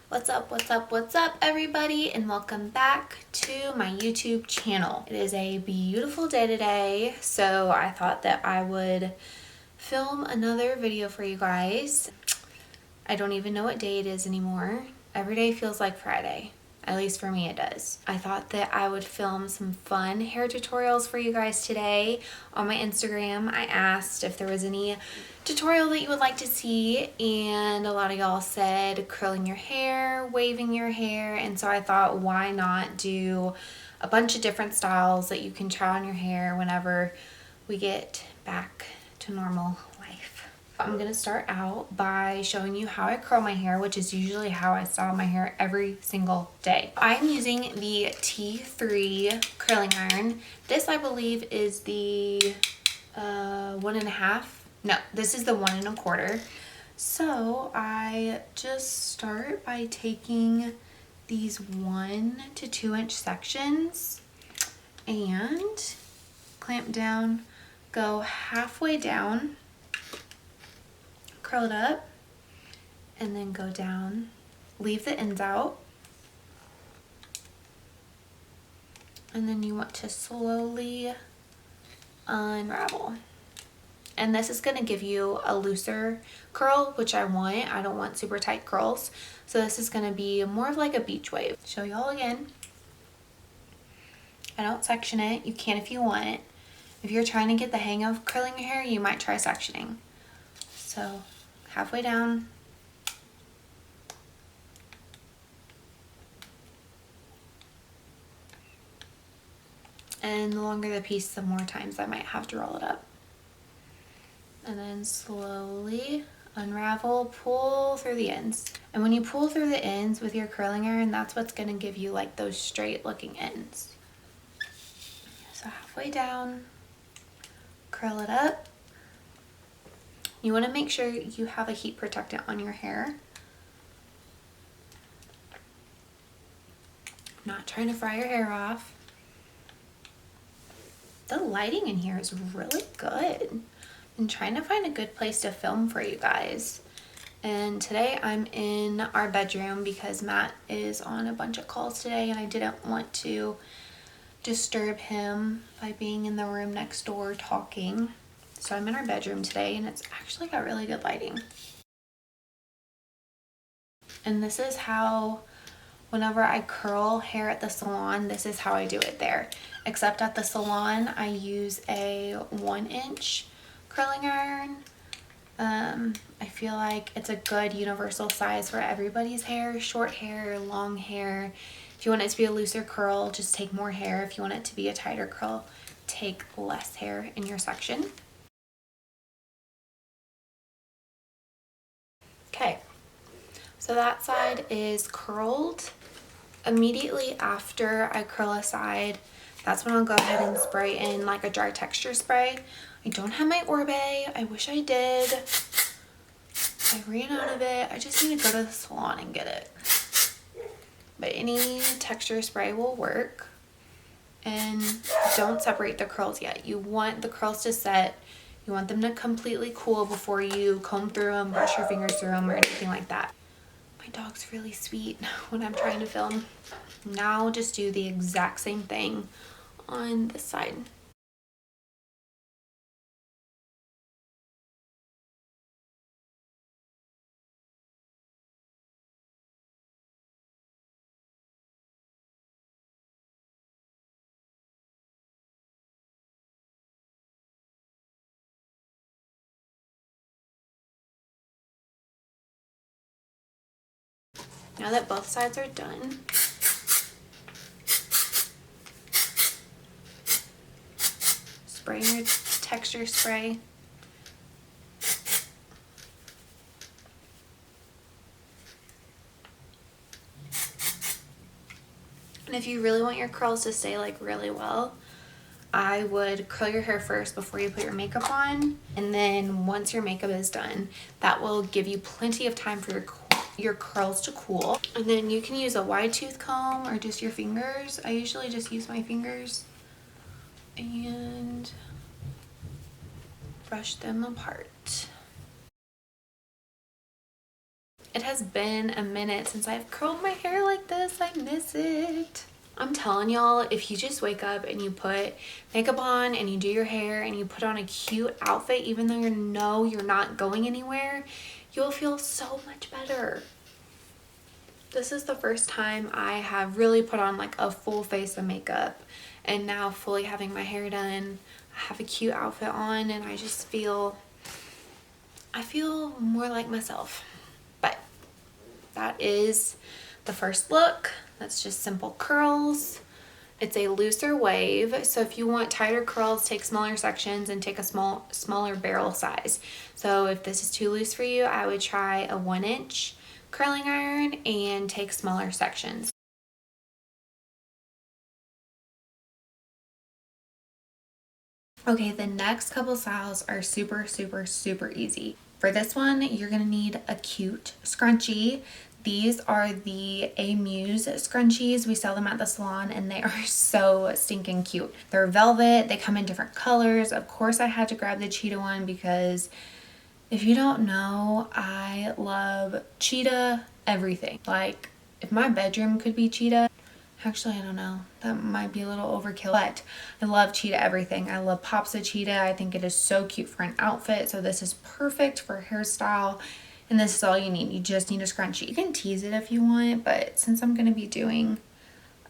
What's up, what's up, what's up, everybody, and welcome back to my YouTube channel. It is a beautiful day today, so I thought that I would film another video for you guys. I don't even know what day it is anymore. Every day feels like Friday. At least for me it does. I thought that I would film some fun hair tutorials for you guys today. On my Instagram, I asked if there was any tutorial that you would like to see, and a lot of y'all said curling your hair, waving your hair, and so I thought, why not do a bunch of different styles that you can try on your hair whenever we get back to normal life. I'm gonna start out by showing you how I curl my hair, which is usually how I style my hair every single day. I'm using the T3 curling iron. This, I believe, is the 1.5. No, this is the 1 1/4. So I just start by taking these 1 to 2 inch sections and clamp down, go halfway down, curl it up, and then go down, leave the ends out, and then you want to slowly unravel. And this is going to give you a looser curl, which I want. I don't want super tight curls, so this is going to be more of like a beach wave. Show y'all again. I don't section it. You can if you want. If you're trying to get the hang of curling your hair, you might try sectioning. So halfway down, and the longer the piece, the more times I might have to roll it up. And then slowly unravel, pull through the ends. And when you pull through the ends with your curling iron, that's what's going to give you like those straight looking ends. So halfway down, curl it up. You want to make sure you have a heat protectant on your hair. Not trying to fry your hair off. The lighting in here is really good. I'm trying to find a good place to film for you guys. And today I'm in our bedroom because Matt is on a bunch of calls today and I didn't want to disturb him by being in the room next door talking. So I'm in our bedroom today and it's actually got really good lighting. And this is how, whenever I curl hair at the salon, this is how I do it there. Except at the salon, I use a 1 inch curling iron. I feel like it's a good universal size for everybody's hair, short hair, long hair. If you want it to be a looser curl, just take more hair. If you want it to be a tighter curl, take less hair in your section. Okay, so that side is curled. Immediately after I curl a side, that's when I'll go ahead and spray in like a dry texture spray. I don't have my Orbe. I wish I did. I ran out of it. I just need to go to the salon and get it. But any texture spray will work. And don't separate the curls yet. You want the curls to set. You want them to completely cool before you comb through them, brush your fingers through them, or anything like that. My dog's really sweet when I'm trying to film. Now just do the exact same thing on this side. Now that both sides are done, spray your texture spray. And if you really want your curls to stay like really well, I would curl your hair first before you put your makeup on, and then once your makeup is done, that will give you plenty of time for your curls to cool. And then you can use a wide tooth comb or just your fingers. I usually just use my fingers and brush them apart. It has been a minute since I've curled my hair like this. I miss it. I'm telling y'all, if you just wake up and you put makeup on and you do your hair and you put on a cute outfit, even though you know you're not going anywhere, you'll feel so much better. This is the first time I have really put on like a full face of makeup, and now fully having my hair done, I have a cute outfit on, and I feel more like myself. But that is the first look. That's just simple curls. It's a looser wave, so if you want tighter curls, take smaller sections and take a smaller barrel size. So if this is too loose for you, I would try a 1-inch curling iron and take smaller sections. Okay, the next couple styles are super easy. For this one, you're gonna need a cute scrunchie. These are the Amuse scrunchies. We sell them at the salon and they are so stinking cute. They're velvet, they come in different colors. Of course I had to grab the cheetah one because if you don't know, I love cheetah everything. Like, if my bedroom could be cheetah, actually, I don't know, that might be a little overkill, but I love cheetah everything. I love pops of cheetah. I think it is so cute for an outfit. So this is perfect for hairstyle. And this is all you need. You just need a scrunchie. You can tease it if you want, but since I'm going to be doing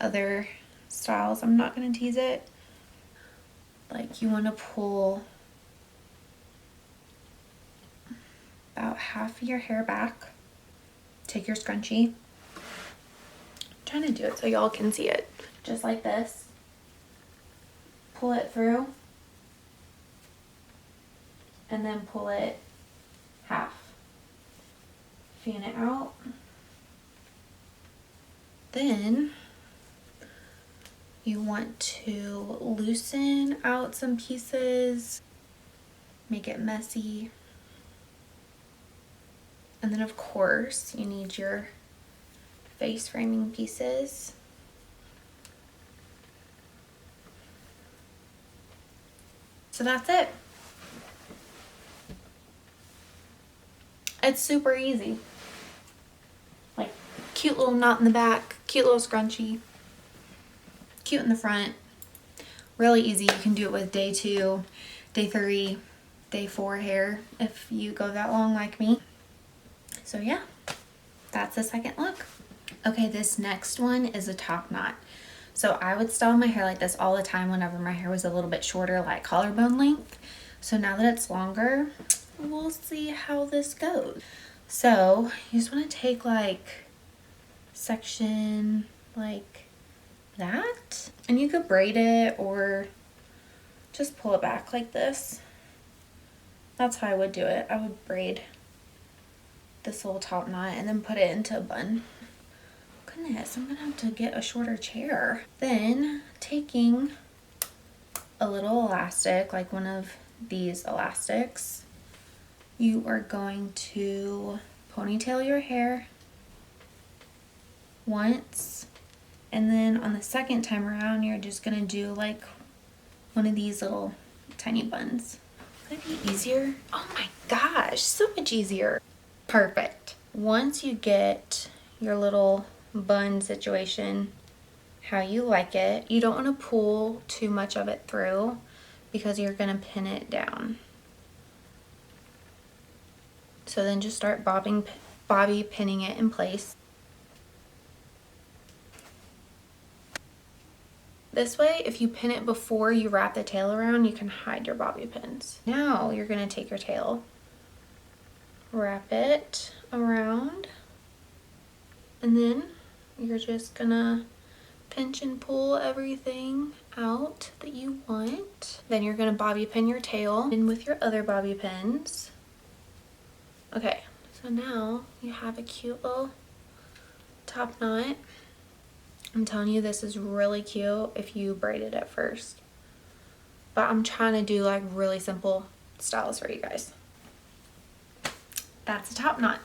other styles, I'm not going to tease it. Like, you want to pull about half of your hair back. Take your scrunchie. I'm trying to do it so y'all can see it. Just like this. Pull it through. And then pull it half. Fan it out. Then you want to loosen out some pieces, make it messy. And then of course you need your face framing pieces. So that's it. It's super easy. Like, cute little knot in the back, cute little scrunchie, cute in the front. Really easy. You can do it with day 2, day 3, day 4 hair if you go that long like me. So yeah, that's the second look. Okay, this next one is a top knot. So I would style my hair like this all the time whenever my hair was a little bit shorter, like collarbone length. So now that it's longer, we'll see how this goes. So you just want to take like section like that, and you could braid it or just pull it back like this. That's how I would do it. I would braid this little top knot and then put it into a bun. Goodness, I'm gonna have to get a shorter chair. Then taking a little elastic, like one of these elastics, you are going to ponytail your hair once, and then on the second time around you're just gonna do like one of these little tiny buns. Could it be easier? Oh my gosh, so much easier. Perfect. Once you get your little bun situation how you like it, you don't want to pull too much of it through because you're going to pin it down. So then just start bobby pinning it in place. This way, if you pin it before you wrap the tail around, you can hide your bobby pins. Now you're going to take your tail, wrap it around, and then you're just gonna pinch and pull everything out that you want. Then you're gonna bobby pin your tail in with your other bobby pins. Okay, so now you have a cute little top knot. I'm telling you, this is really cute if you braided it first. But I'm trying to do like really simple styles for you guys. That's a top knot.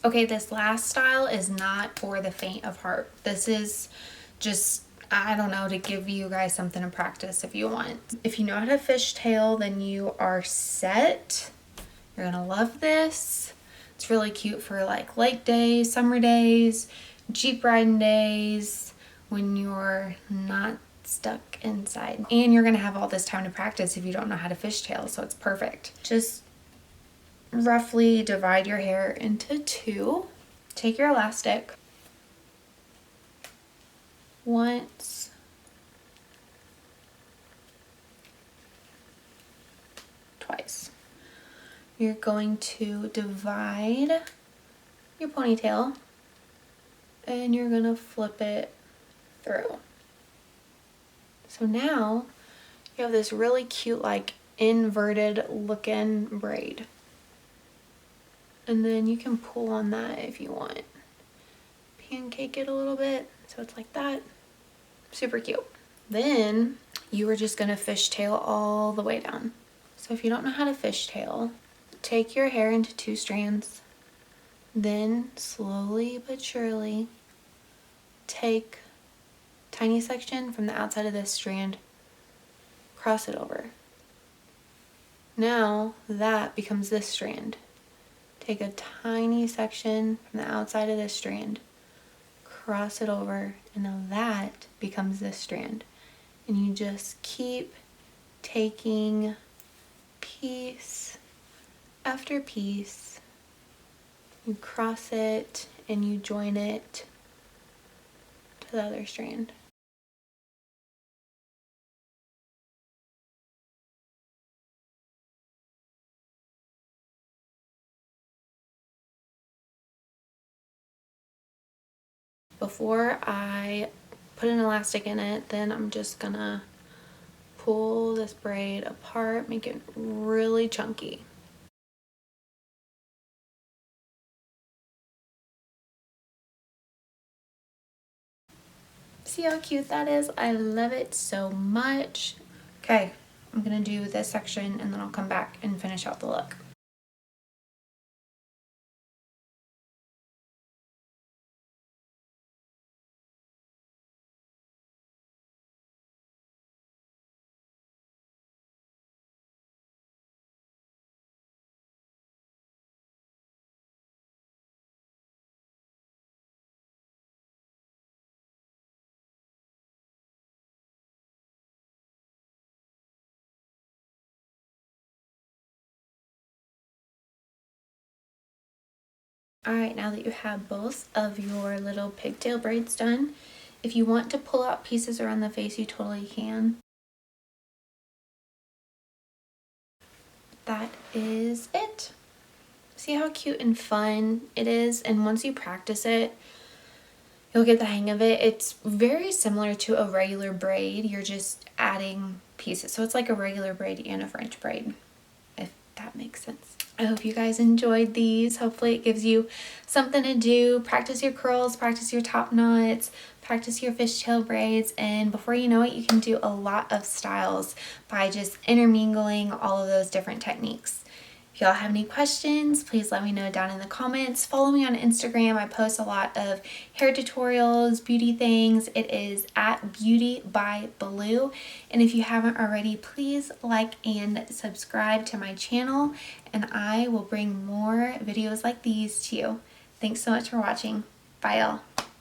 Okay, this last style is not for the faint of heart. This is just, I don't know, to give you guys something to practice if you want. If you know how to fishtail, then you are set. You're gonna love this. It's really cute for like lake days, summer days, Jeep riding days, when you're not stuck inside. And you're gonna have all this time to practice if you don't know how to fishtail, so it's perfect. Just roughly divide your hair into two. Take your elastic once, twice. You're going to divide your ponytail and you're gonna flip it through. So now you have this really cute like inverted looking braid. And then you can pull on that if you want. Pancake it a little bit so it's like that. Super cute. Then you are just gonna fishtail all the way down. So if you don't know how to fishtail, take your hair into two strands, then slowly but surely take tiny section from the outside of this strand, cross it over. Now that becomes this strand. Take a tiny section from the outside of this strand, cross it over, and now that becomes this strand. And you just keep taking piece after piece. You cross it and you join it to the other strand. Before I put an elastic in it, then I'm just gonna pull this braid apart, make it really chunky. See how cute that is? I love it so much. Okay, I'm gonna do this section and then I'll come back and finish out the look. Alright, now that you have both of your little pigtail braids done, if you want to pull out pieces around the face, you totally can. That is it. See how cute and fun it is? And once you practice it, you'll get the hang of it. It's very similar to a regular braid. You're just adding pieces. So it's like a regular braid and a French braid, if that makes sense. I hope you guys enjoyed these. Hopefully it gives you something to do. Practice your curls, practice your top knots, practice your fishtail braids, and before you know it, you can do a lot of styles by just intermingling all of those different techniques. If y'all have any questions, please let me know down in the comments. Follow me on Instagram. I post a lot of hair tutorials, beauty things. It is at Beauty by Blue. And if you haven't already, please like and subscribe to my channel, and I will bring more videos like these to you. Thanks so much for watching. Bye y'all.